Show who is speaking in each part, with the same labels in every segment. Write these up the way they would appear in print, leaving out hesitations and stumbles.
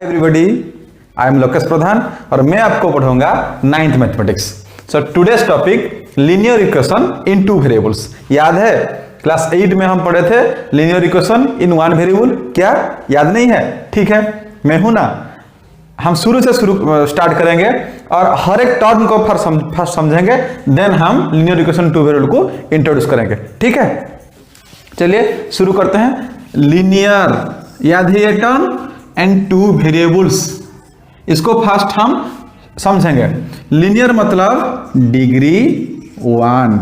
Speaker 1: Everybody, I am Lokesh प्रधान और मैं आपको पढ़ाऊंगा 9th mathematics. So today's topic linear equation in two variables. याद है क्लास 8 में हम पढ़े थे linear equation in one variable. क्या याद नहीं है? ठीक है, मैं हूं ना। हम शुरू से स्टार्ट करेंगे और हर एक टर्म को फर्स्ट समझेंगे, देन हम लीनियर इक्वेशन टू वेरिएबल को इंट्रोड्यूस करेंगे। ठीक है, चलिए शुरू करते हैं। लीनियर, याद है ये टर्म, एंड टू वेरिएबल्स, इसको फर्स्ट हम समझेंगे। लीनियर मतलब degree 1,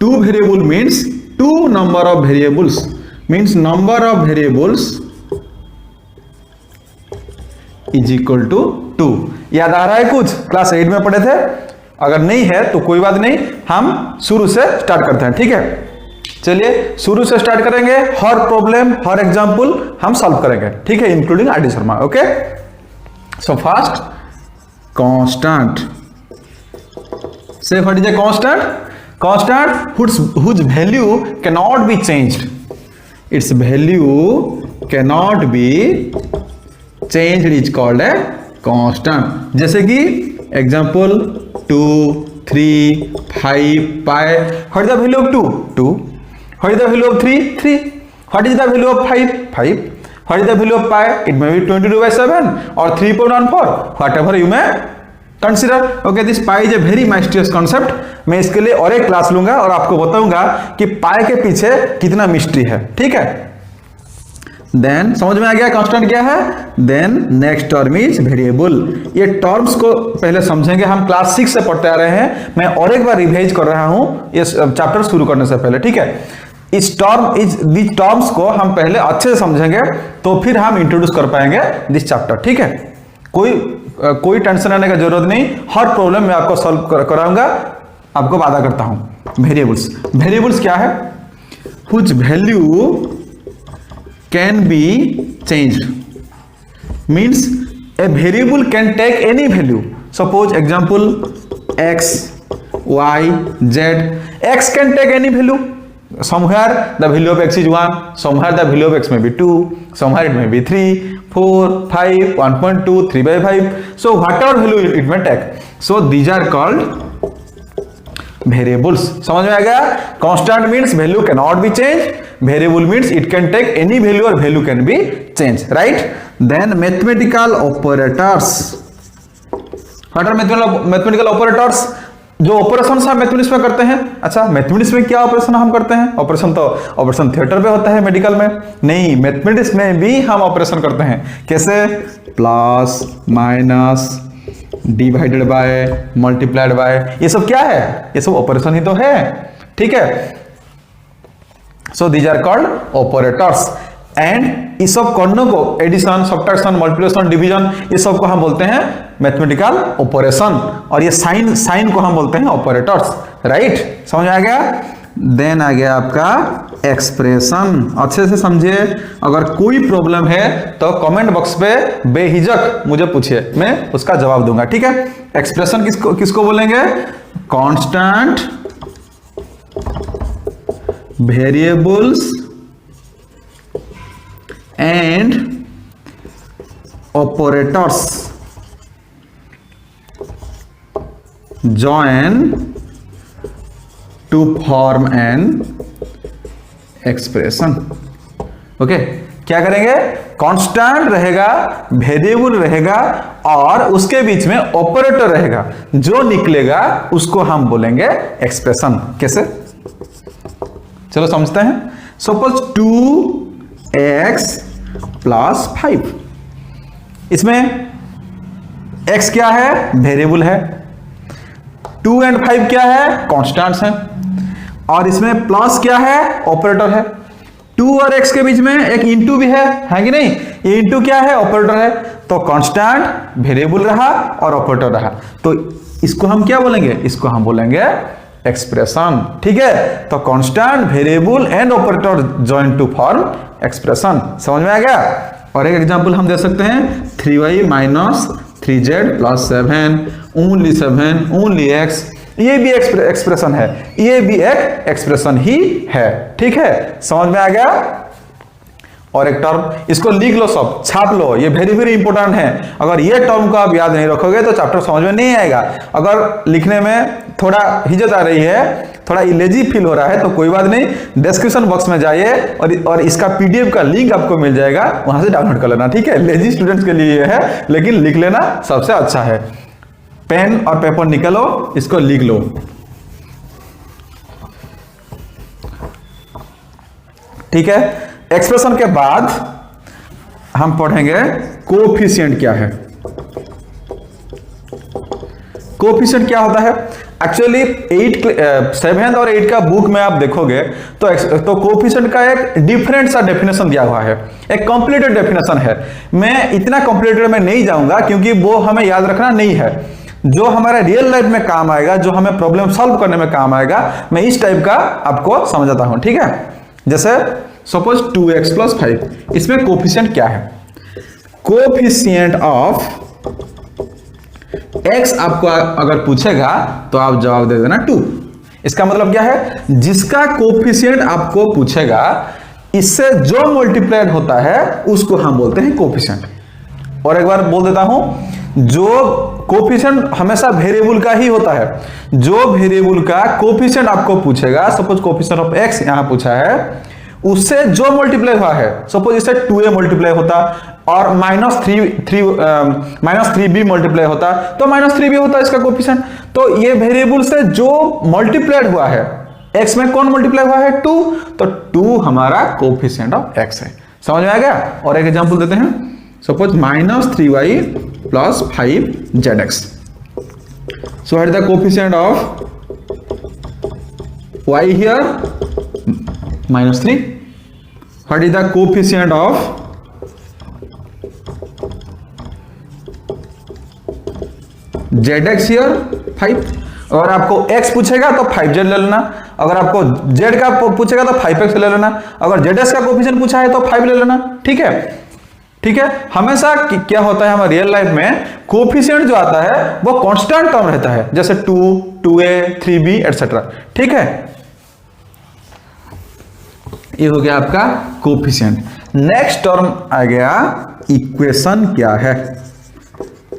Speaker 1: two variable means two number of variables, means number of variables is equal to 2। याद आ रहा है कुछ? क्लास 8 में पढ़े थे। अगर नहीं है तो कोई बात नहीं, हम शुरू से स्टार्ट करते हैं। ठीक है, चलिए शुरू से स्टार्ट करेंगे। हर प्रॉब्लम, हर एग्जांपल हम सॉल्व करेंगे। ठीक है, including R D Sharma. Okay, so first constant. Say what is a constant? Constant whose value cannot be changed. Its value cannot be changed is called a constant. जैसे कि example 2, 3, 5, pi. What is the value of 2? 2. What is the value of 3? 3. What is the value of 5? 5. What is the value of pi? It may be 22/7 or 3.14. Whatever you may consider. Okay, this pi is a very mysterious concept. मैं इसके लिए और एक class लूंगा और आपको बताऊंगा कि पाई के पीछे कितना मिस्ट्री है। ठीक है, देन समझ में आ गया कांस्टेंट क्या है। Then next term is variable. ये टर्म्स को पहले समझेंगे। हम क्लास 6 से पढ़ते आ रहे हैं। मैं और एक बार रिवाइज कर रहा हूं ये चैप्टर शुरू करने से पहले। ठीक है, इस टर्म्स को हम पहले अच्छे से समझेंगे तो फिर हम इंट्रोड्यूस कर पाएंगे दिस चैप्टर। ठीक है, कोई टेंशन लेने की जरूरत नहीं। हर प्रॉब्लम में आपको सॉल्व कराऊंगा, आपको वादा करता हूं। वेरिएबल्स क्या है? Which value can be changed, means a variable can take any value. Suppose example x, y, z. X can take any value. Somewhere the value of x is 1, somewhere the value of x may be 2, somewhere it may be 3, 4, 5, 1.2, 3/5. So whatever value it may take. So these are called variables. समझ में आ गया? Constant means value cannot be changed. Variable means it can take any value or value can be changed, right? Then mathematical operators. What are mathematical operators? जो operation हम mathematics में करते हैं। अच्छा, मैथमेटिक्स में क्या ऑपरेशन हम करते हैं? ऑपरेशन थिएटर पे होता है, मेडिकल में नहीं। मैथमेटिक्स में भी हम ऑपरेशन करते हैं। कैसे? Plus, minus, divided by, multiplied by, ये सब क्या है? ये सब ऑपरेशन ही तो है। ठीक है, so these are called operators, and इस सब करने को एडिशन, सब्ट्रैक्शन, मल्टीप्लिकेशन, डिवीजन, ये सब को हम बोलते हैं मैथमेटिकल ऑपरेशन। और ये साइन को हम बोलते हैं ऑपरेटर्स। राइट, समझ आ गया? देन आ गया आपका एक्सप्रेशन। अच्छे से समझिए। अगर कोई प्रॉब्लम है तो कमेंट बॉक्स पे बेहिजक मुझे पूछिए, मैं उसका जवाब दूंगा। ठीक है, एक्सप्रेशन किसको बोलेंगे? Constant, variables and operators join to form an expression. Okay, क्या करेंगे? कांस्टेंट रहेगा, वेरिएबल रहेगा और उसके बीच में ऑपरेटर रहेगा। जो निकलेगा उसको हम बोलेंगे एक्सप्रेशन। कैसे? चलो समझते हैं। सपोज 2x + 5, इसमें x क्या है? वेरिएबल है। 2 और 5 क्या है? कांस्टेंट्स हैं। और इसमें प्लस क्या है? ऑपरेटर है। 2 और x के बीच में एक इंटू भी है कि नहीं? ये इंटू क्या है? ऑपरेटर है। तो कांस्टेंट, वेरिएबल रहा और ऑपरेटर रहा, तो इसको हम क्या बोलेंगे? इसको हम बोलेंगे एक्सप्रेशन। ठीक है, तो constant, variable and operator join to form expression. समझ में आ गया? और एक एग्जांपल हम दे सकते हैं 3y - 3z + 7, only 7, only x। ये भी एक्सप्रेशन है, ये भी एक एक्सप्रेशन ही है। ठीक है, समझ में आ गया? और एक टर्म, इसको लिख लो, सब छाप लो, ये वेरी वेरी इंपॉर्टेंट है। अगर ये टर्म को आप याद नहीं रखोगे तो चैप्टर समझ में नहीं आएगा। अगर लिखने में थोड़ा हिचक आ रही है, थोड़ा इलेजी फील हो रहा है तो कोई बात नहीं, डिस्क्रिप्शन बॉक्स में जाइए और इसका पीडीएफ का लिंक आपको मिल जाएगा, वहां से डाउनलोड कर लेना, ठीक है। लेजी स्टूडेंट्स के लिए है, लेकिन लिख लेना सबसे अच्छा है। पेन और पेपर निकालो, इसको लिख लो। ठीक है, एक्सप्रेशन के बाद हम पढ़ेंगे कोएफिशिएंट क्या है। कोएफिशिएंट क्या होता है? एक्चुअली 7th और 8th का बुक में आप देखोगे तो कोएफिशिएंट का एक डिफरेंट सा डेफिनेशन दिया हुआ है, एक कॉम्प्लीटेड डेफिनेशन है। मैं इतना कॉम्प्लीटेड में नहीं जाऊंगा क्योंकि वो हमें याद रखना नहीं है। जो हमारे रियल लाइफ में काम आएगा, जो हमें प्रॉब्लम सॉल्व करने में काम आएगा, मैं इस टाइप का आपको समझाता हूं, ठीक है। जैसे सपोज 2x + 5, इसमें कोएफिशिएंट क्या है? कोएफिशिएंट ऑफ x आपको अगर पूछेगा तो आप जवाब दे देना 2। इसका मतलब क्या है? जिसका कोएफिशिएंट आपको पूछेगा, इससे जो मल्टीप्लाइड होता है उसको हम बोलते हैं कोएफिशिएंट। और एक बार बोल देता हूं, जो कोएफिशिएंट हमेशा वेरिएबल का ही होता है। जो वेरिएबल का कोएफिशिएंट आपको पूछेगा, सपोज कोएफिशिएंट ऑफ x यहां पूछा है, उससे जो मल्टीप्लाई हुआ है, सपोज इससे 2a मल्टीप्लाई होता और -3b मल्टीप्लाई होता तो -3b होता इसका कोएफिशिएंट। तो ये वेरिएबल से जो मल्टीप्लाइड हुआ है, x में कौन मल्टीप्लाई हुआ है? 2, तो 2 हमारा कोएफिशिएंट ऑफ x है। समझ में आ गया? और एक एग्जांपल देते हैं, suppose -3y + 5zx। So what is the coefficient of y here? -3. What is the coefficient of zx here? 5. अगर आपको x पूछेगा तो 5z ले लेना, अगर आपको z का पूछेगा तो 5x ले लेना, अगर zs का कोएफिशिएंट पूछा है तो 5 ले लेना, ठीक है। ठीक है, हमेशा क्या होता है हमारे रियल लाइफ में, कोएफिशिएंट जो आता है वो कांस्टेंट टर्म रहता है, जैसे 2, 2a, 3b एटसेट्रा, ठीक है। ये हो गया आपका कोएफिशिएंट। नेक्स्ट टर्म आ गया इक्वेशन क्या है।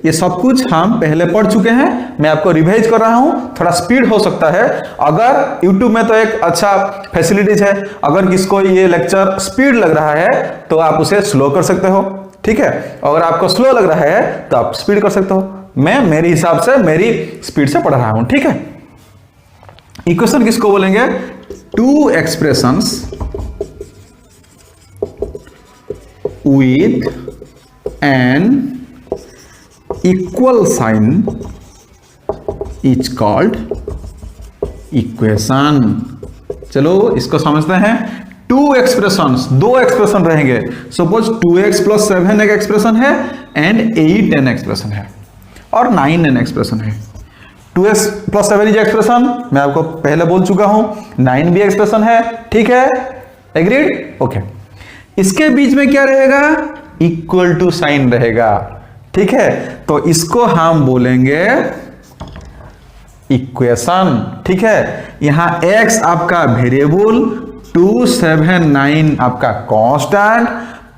Speaker 1: ये सब कुछ हम पहले पढ़ चुके हैं, मैं आपको रिवाइज कर रहा हूं, थोड़ा स्पीड हो सकता है। अगर YouTube में तो एक अच्छा फैसिलिटीज है, अगर किसको ये लेक्चर स्पीड लग रहा है तो आप उसे स्लो कर सकते हो, ठीक है। अगर आपको स्लो लग रहा है तो आप स्पीड कर सकते हो। मैं मेरे हिसाब से मेरी स्पीड से पढ़ रहा हूं, ठीक है। इक्वेशन किसको बोलेंगे? 2 expressions with an equal sign is called equation। चलो इसको समझते हैं। 2 एक्सप्रेशंस, 2 एक्सप्रेशन रहेंगे। सपोज 2x + 7 एक एक्सप्रेशन है एंड 8n एक्सप्रेशन है और 9n एक्सप्रेशन है। 2x + 7 इज एक्सप्रेशन, मैं आपको पहले बोल चुका हूं। 9 भी एक्सप्रेशन है, ठीक है, एग्रीड, ओके। इसके बीच में क्या रहेगा? इक्वल टू साइन रहेगा, ठीक है। तो इसको हम बोलेंगे इक्वेशन, ठीक है। यहां x आपका वेरिएबल, 2, 7, 9 आपका कांस्टेंट,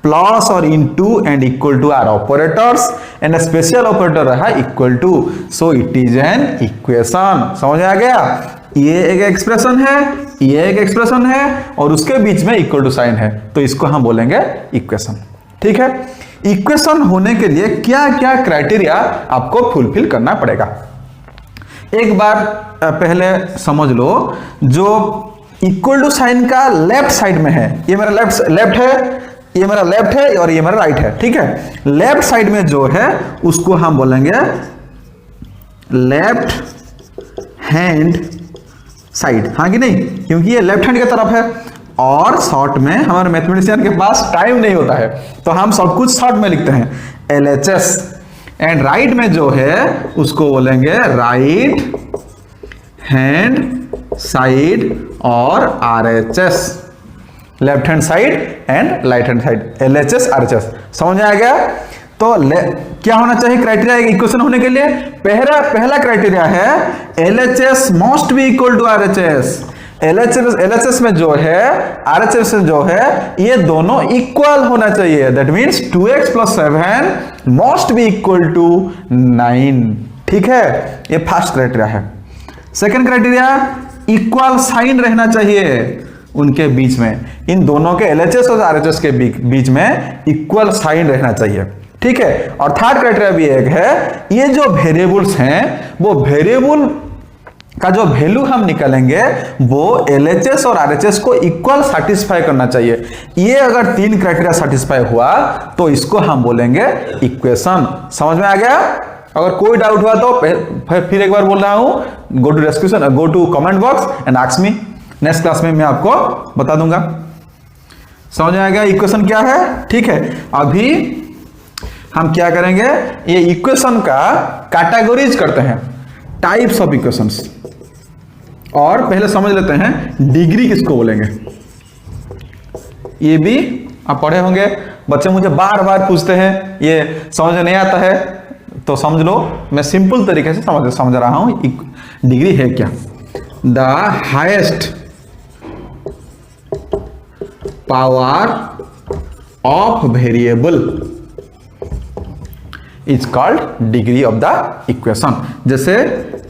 Speaker 1: प्लस और into and equal to are operators and special operator रहा equal to, so it is an equation. समझ आ गया? ये एक एक्सप्रेशन है, ये एक एक्सप्रेशन है और उसके बीच में इक्वल टू साइन है, तो इसको हम बोलेंगे इक्वेशन, ठीक है। इक्वेशन होने के लिए क्या क्या क्राइटेरिया आपको फुलफिल करना पड़ेगा, एक बार पहले समझ लो। जो इक्वल टू साइन का लेफ्ट साइड में है, ये मेरा लेफ्ट है, ये मेरा लेफ्ट है और ये मेरा राइट है, ठीक है। लेफ्ट साइड में जो है उसको हम बोलेंगे लेफ्ट हैंड साइड, हाँ कि नहीं, क्योंकि ये लेफ्ट हैंड की तरफ है। और शॉर्ट में हमारे मैथमेटिशियन के पास टाइम नहीं होता है तो हम सब कुछ शॉर्ट में लिखते हैं, LHS। एंड राइट में जो है उसको बोलेंगे राइट हैंड साइड और RHS, left hand side and right hand side, LHS RHS। समझ आ गया? तो क्या होना चाहिए क्राइटेरिया इक्वेशन होने के लिए? पहला क्राइटेरिया है LHS must be equal to RHS। LHS में जो है, RHS में जो है, ये दोनों इक्वल होना चाहिए। That means 2x + 7 must be equal to 9। ठीक है, ये फर्स्ट क्राइटेरिया है। सेकंड क्राइटेरिया, इक्वल साइन रहना चाहिए उनके बीच में, इन दोनों के LHS और RHS के बीच में इक्वल साइन रहना चाहिए। ठीक है, और थर्ड क्राइटेरिया भी एक है, ये जो वेरिएबल्स हैं वो वेरिएबल का जो वैल्यू हम निकालेंगे वो LHS और RHS को इक्वल सेटिस्फाई करना चाहिए। ये अगर 3 क्राइटेरिया सेटिस्फाई हुआ तो इसको हम बोलेंगे इक्वेशन। समझ में आ गया? अगर कोई डाउट हुआ तो फिर एक बार बोल रहा हूं, go to comment box and ask me. Next class में मैं आपको बता दूंगा। समझ में आ गया इक्वेशन क्या है? ठीक है, अभी हम क्या करेंगे, ये इक्वेशन का कैटेगरीज करते हैं, टाइप्स ऑफ इक्वेशंस। और पहले समझ लेते हैं डिग्री किसको बोलेंगे। ये भी आप पढ़े होंगे, बच्चे मुझे बार बार पूछते हैं, ये समझ में नहीं आता है तो समझ लो, मैं सिंपल तरीके से समझ रहा हूं डिग्री है क्या। The highest power of variable is called degree of the equation. जैसे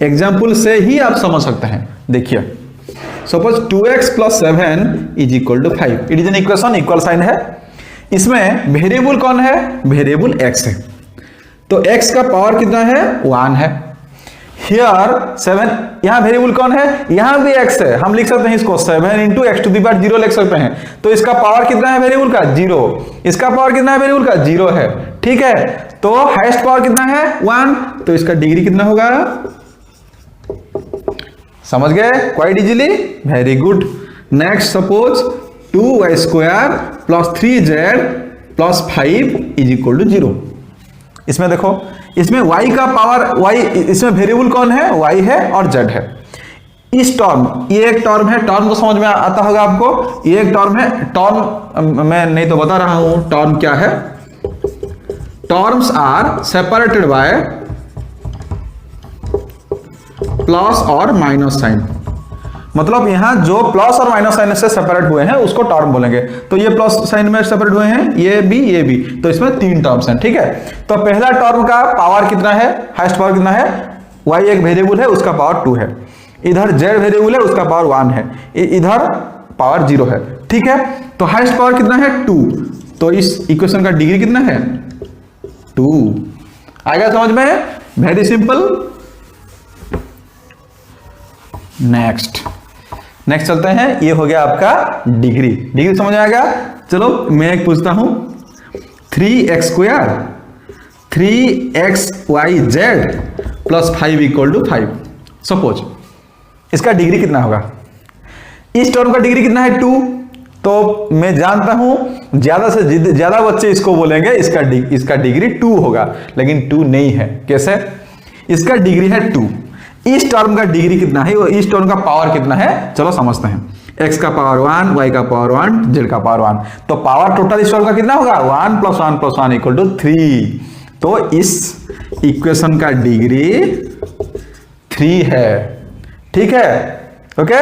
Speaker 1: एग्जाम्पल से ही आप समझ सकते हैं। देखिए, suppose 2x + 7 = 5। It is an equation, equal sign है। इसमें वेरिएबल कौन है? वेरिएबल x है। तो x का पावर कितना है? 1 है। हियर 7, यहां वेरिएबल कौन है? यहां भी x है। हम लिख सकते हैं इसको 7 × x⁻0 लिख सकते हैं। तो इसका पावर कितना है वेरिएबल का? 0। इसका पावर कितना है वेरिएबल का? 0 है। ठीक है, तो हाईएस्ट पावर कितना है? 1। तो इसका डिग्री कितना होगा? समझ गए? Quite easily, very good. Next, suppose 2y² + 3z + 5 = 0। इसमें देखो, इसमें y का पावर, y, इसमें वेरिएबल कौन है? y है और z है। इस टर्म, ये एक टर्म है, टर्म को समझ में आता होगा आपको। ये एक टर्म है, टर्म मैं नहीं तो बता रहा हूं टर्म क्या है। Terms are separated by plus और माइनस साइन। मतलब यहां जो प्लस और माइनस साइन से सेपरेट हुए हैं उसको टर्म बोलेंगे। तो ये प्लस साइन में सेपरेट हुए हैं, ये भी, तो इसमें 3 टर्म्स हैं। ठीक है, तो पहला टर्म का पावर कितना है? हाईएस्ट पावर कितना है? y एक वेरिएबल है, उसका पावर 2 है। इधर z वेरिएबल है, उसका पावर 1 है। इधर पावर 0 है। ठीक है, तो हाईएस्ट पावर कितना है? 2। तो इस इक्वेशन का डिग्री कितना है? 2। आएगा समझ में? Very simple. नेक्स्ट चलते हैं। ये हो गया आपका डिग्री समझ में आएगा। चलो मैं एक पूछता हूं, 3x² 3xyz + 5 = 5। सपोज इसका डिग्री कितना होगा? इस टर्म का डिग्री कितना है? 2। तो मैं जानता हूं ज्यादा से ज्यादा बच्चे इसको बोलेंगे इसका डिग्री 2 होगा, लेकिन 2 नहीं है। कैसे? इसका डिग्री है 2। इस टर्म का डिग्री कितना है? इस टर्म का पावर कितना है? चलो समझते हैं। x का पावर 1, y का पावर 1, z का पावर 1। तो पावर टोटल इस टर्म का कितना होगा? 1 + 1 + 1 = 3। तो इस इक्वेशन का डिग्री 3 है। ठीक है, ओके।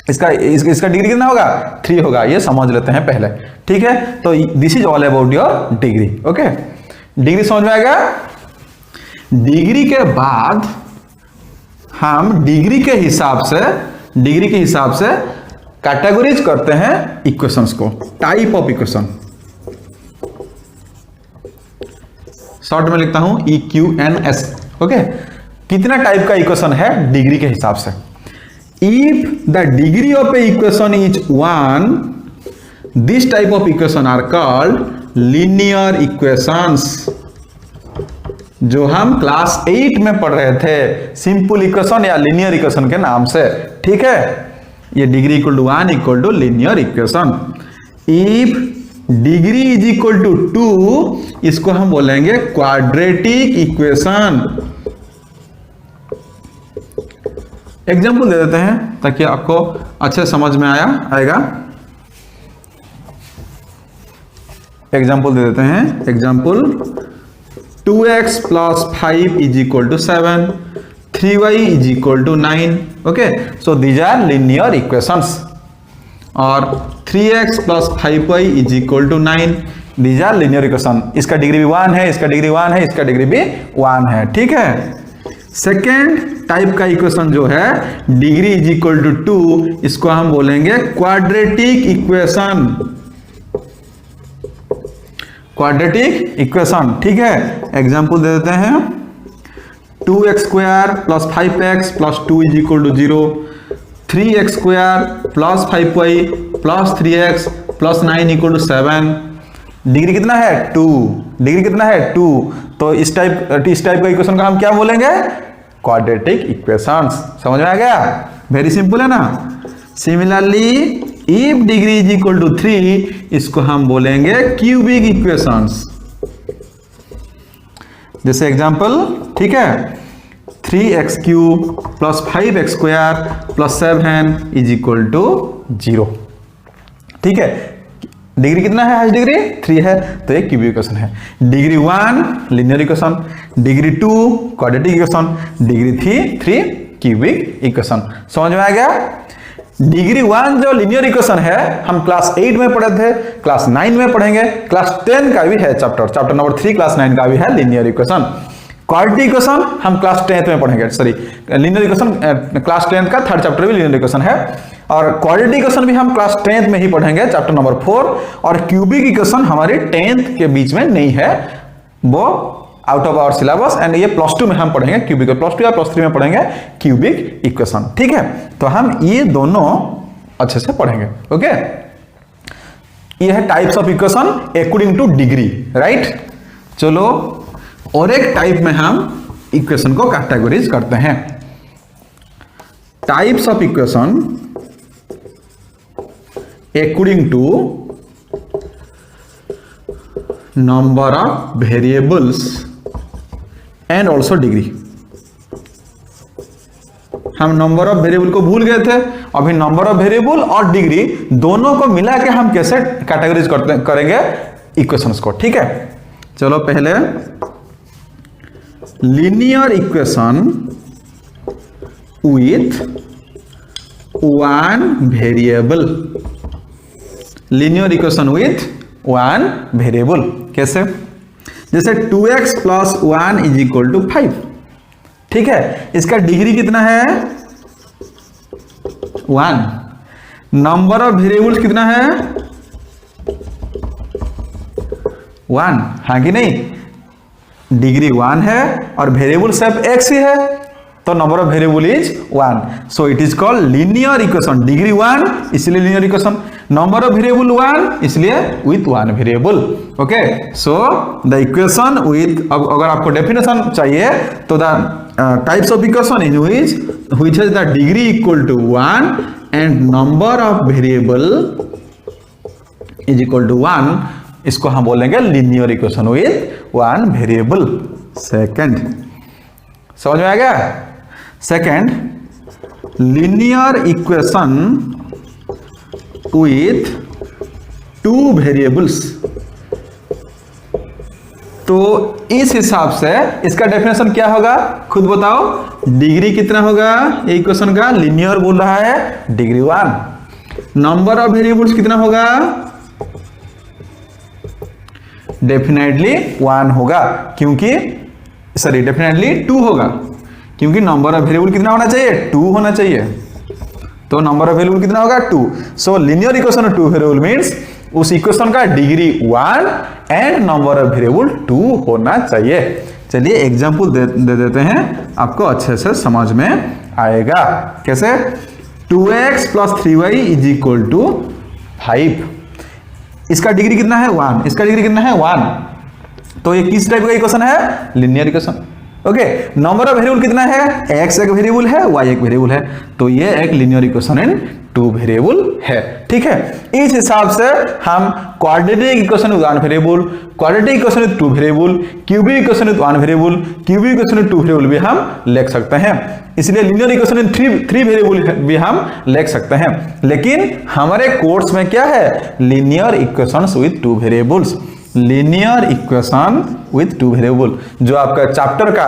Speaker 1: इसका डिग्री कितना होगा? 3 होगा। ये समझ लेते हैं पहले। ठीक है, तो this is all about your degree. Okay, degree समझ में आ गया। डिग्री के बाद हम डिग्री के हिसाब से कैटेगरीज करते हैं इक्वेशंस को, टाइप ऑफ इक्वेशन। शॉर्ट में लिखता हूं EQNS। ओके, कितना टाइप का इक्वेशन है डिग्री के हिसाब से। If the degree of a equation is 1, this type of equation are called linear equations, जो हम क्लास 8 में पढ़ रहे थे, सिंपल इक्वेशन या लीनियर इक्वेशन के नाम से। ठीक है, ये degree = 1 = linear equation. If degree is equal to 2, इसको हम बोलेंगे क्वाड्रेटिक इक्वेशन। एग्जाम्पल दे देते हैं ताकि आपको अच्छे समझ में आएगा। एग्जाम्पल दे देते हैं। Example 2x + 5 = 7, 3y is equal to 9. Okay, so these are linear equations. और 3x plus 5y is equal to 9, these are linear equation. इसका डिग्री भी 1 है, इसका डिग्री 1 है, इसका डिग्री भी 1 है. ठीक है. सेकेंड टाइप का इक्वेशन जो है डिग्री इज इक्वल टू 2, इसको हम बोलेंगे क्वाड्रेटिक इक्वेशन. Quadratic equation. ठीक है. एग्जांपल दे देते हैं. 2x square plus 5x plus 2 is equal to 0, 3x square plus 5y plus 3x प्लस 9 इक्वल टू 7. डिग्री कितना है? 2. डिग्री कितना है? 2. तो इस टाइप का इक्वेशन का हम क्या बोलेंगे? Quadratic equations. समझ में आ गया? वेरी सिंपल है ना. Similarly if degree is equal to 3, इसको हम बोलेंगे क्यूबिक इक्वेशंस. जैसे एग्जांपल, ठीक है, 3x cube plus 5x square plus 7 is equal to 0. ठीक है. डिग्री कितना है? हाईएस्ट डिग्री 3 है, तो एक क्यूबिक इक्वेशन है. Degree 1 linear equation, degree 2 quadratic equation, degree 3 cubic equation. समझ में आ गया? डिग्री 1 जो लीनियर इक्वेशन है हम क्लास 8 में पढ़े थे, क्लास 9 में पढ़ेंगे, क्लास 10 का भी है चैप्टर नंबर 3 क्लास 9 का भी है लीनियर इक्वेशन. क्वाड्रेटिक इक्वेशन हम क्लास 10th में पढ़ेंगे. Sorry, linear equation class 10th का 3rd चैप्टर भी लीनियर इक्वेशन है. और क्वाड्रेटिक इक्वेशन भी हम क्लास 10th में ही पढ़ेंगे, चैप्टर नंबर 4. और क्यूबिक इक्वेशन हमारे 10th के बीच में नहीं है, वो out of our syllabus. And ये प्लस 2 में हम पढ़ेंगे क्यूबिक, प्लस 2 या प्लस 3 में पढ़ेंगे क्यूबिक इक्वेशन. ठीक है. तो हम ये दोनों अच्छे से पढ़ेंगे. ओके. ये है types of equation according two degree. Right. चलो और एक टाइप में हम इक्वेशन को कैटेगराइज करते हैं. Types of equation according to number of variables and also degree. हम नंबर ऑफ वेरिएबल को भूल गए थे, अभी नंबर ऑफ वेरिएबल और डिग्री दोनों को मिला के हम कैसे कैटेगराइज करेंगे इक्वेशंस को. ठीक है. चलो पहले linear equation with one variable. Linear equation with one variable कैसे? जैसे 2x plus 1 is equal to 5. ठीक है. इसका डिग्री कितना है? 1. नंबर ऑफ वेरिएबल्स कितना है? 1. हाँ कि नहीं? डिग्री 1 है और वेरिएबल सिर्फ x ही है, तो number of variable is 1. So it is called linear equation. Degree 1 इसलिए linear equation, number of variable 1 इसलिए with 1 variable. Okay. So the equation with, अगर आपको डेफिनेशन चाहिए तो the types of equation in which has the degree equal to 1 and number of variable is equal to 1, इसको हम बोलेंगे linear equation with one variable. Second, समझ में आ गया? Second, linear equation with 2 variables. तो इस हिसाब से इसका डेफिनेशन क्या होगा? खुद बताओ. डिग्री कितना होगा ये इक्वेशन का? लीनियर बोल रहा है, डिग्री 1. नंबर ऑफ वेरिएबल्स कितना होगा? डेफिनेटली 1 होगा, क्योंकि सॉरी डेफिनेटली 2 होगा, क्योंकि नंबर ऑफ वेरिएबल कितना होना चाहिए? 2 होना चाहिए. तो नंबर ऑफ वेरिएबल कितना होगा? 2. सो linear equation of 2 variable means उस इक्वेशन का degree 1 and number of variable 2 होना चाहिए. चलिए एग्जांपल दे देते हैं, आपको अच्छे से समझ में आएगा. कैसे? 2x plus 3y is equal to 5. इसका डिग्री कितना है? 1. इसका डिग्री कितना है? 1. तो ये किस टाइप का इक्वेशन है? Linear equation. Okay. Number of variable कितना है? x एक वेरिएबल है, y एक वेरिएबल है, तो ये एक लीनियर इक्वेशन इन 2 वेरिएबल है. ठीक है. इस हिसाब से हम quadratic equation with 1 variable, quadratic equation with 2 variable, cubic equation with 1 variable, cubic equation with 2 variable भी हम लिख सकते हैं. इसलिए लीनियर इक्वेशन इन 3 वेरिएबल भी हम लिख सकते हैं. लेकिन हमारे कोर्स में क्या है? Linear equations with 2 variables. Linear equation with 2 variable, जो आपका चैप्टर का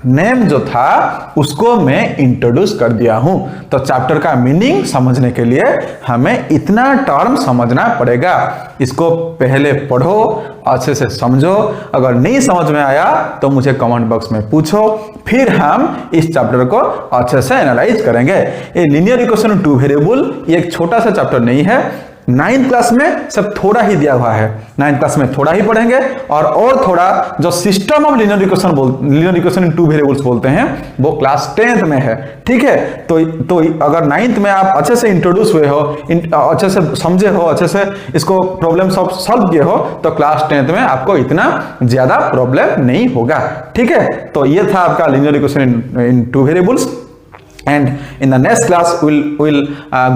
Speaker 1: नेम जो था उसको मैं इंट्रोड्यूस कर दिया हूं। तो चैप्टर का मीनिंग समझने के लिए हमें इतना टर्म समझना पड़ेगा। इसको पहले पढ़ो, अच्छे से समझो। अगर नहीं समझ में आया तो मुझे कमेंट बॉक्स में पूछो, फिर हम इस चैप्टर को अच्छे से एनालाइज करेंगे। ये लीनियर इक्वेशन टू वेरिएबल ये एक छोटा सा चैप्टर नहीं है। 9th क्लास में सब थोड़ा ही दिया हुआ है, 9th क्लास में थोड़ा ही पढ़ेंगे और थोड़ा जो system of linear equation in two variables बोलते हैं वो क्लास 10th में है। ठीक है, तो अगर 9th में आप अच्छे से इंट्रोड्यूस हुए हो, अच्छे से समझे हो, अच्छे से इसको प्रॉब्लम सॉल्व किए हो, तो क्लास 10th में आपको इतना ज्यादा प्रॉब्लम नहीं होगा। ठीक है, तो ये था आपका linear equation in two variables. And in the next class we'll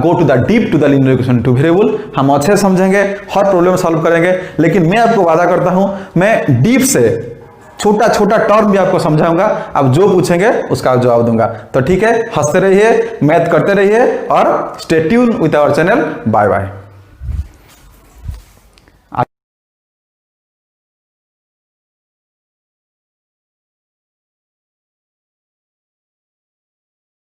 Speaker 1: go to the deep to the linear equation to variable। हम अच्छे समझेंगे, हर प्रॉब्लम सॉल्व करेंगे, लेकिन मैं आपको वादा करता हूं मैं डीप से छोटा छोटा टर्म भी आपको समझाऊंगा। आप जो पूछेंगे उसका जवाब दूंगा। तो ठीक है, हंसते रहिए, मैथ करते रहिए और stay tune with our channel. Bye bye.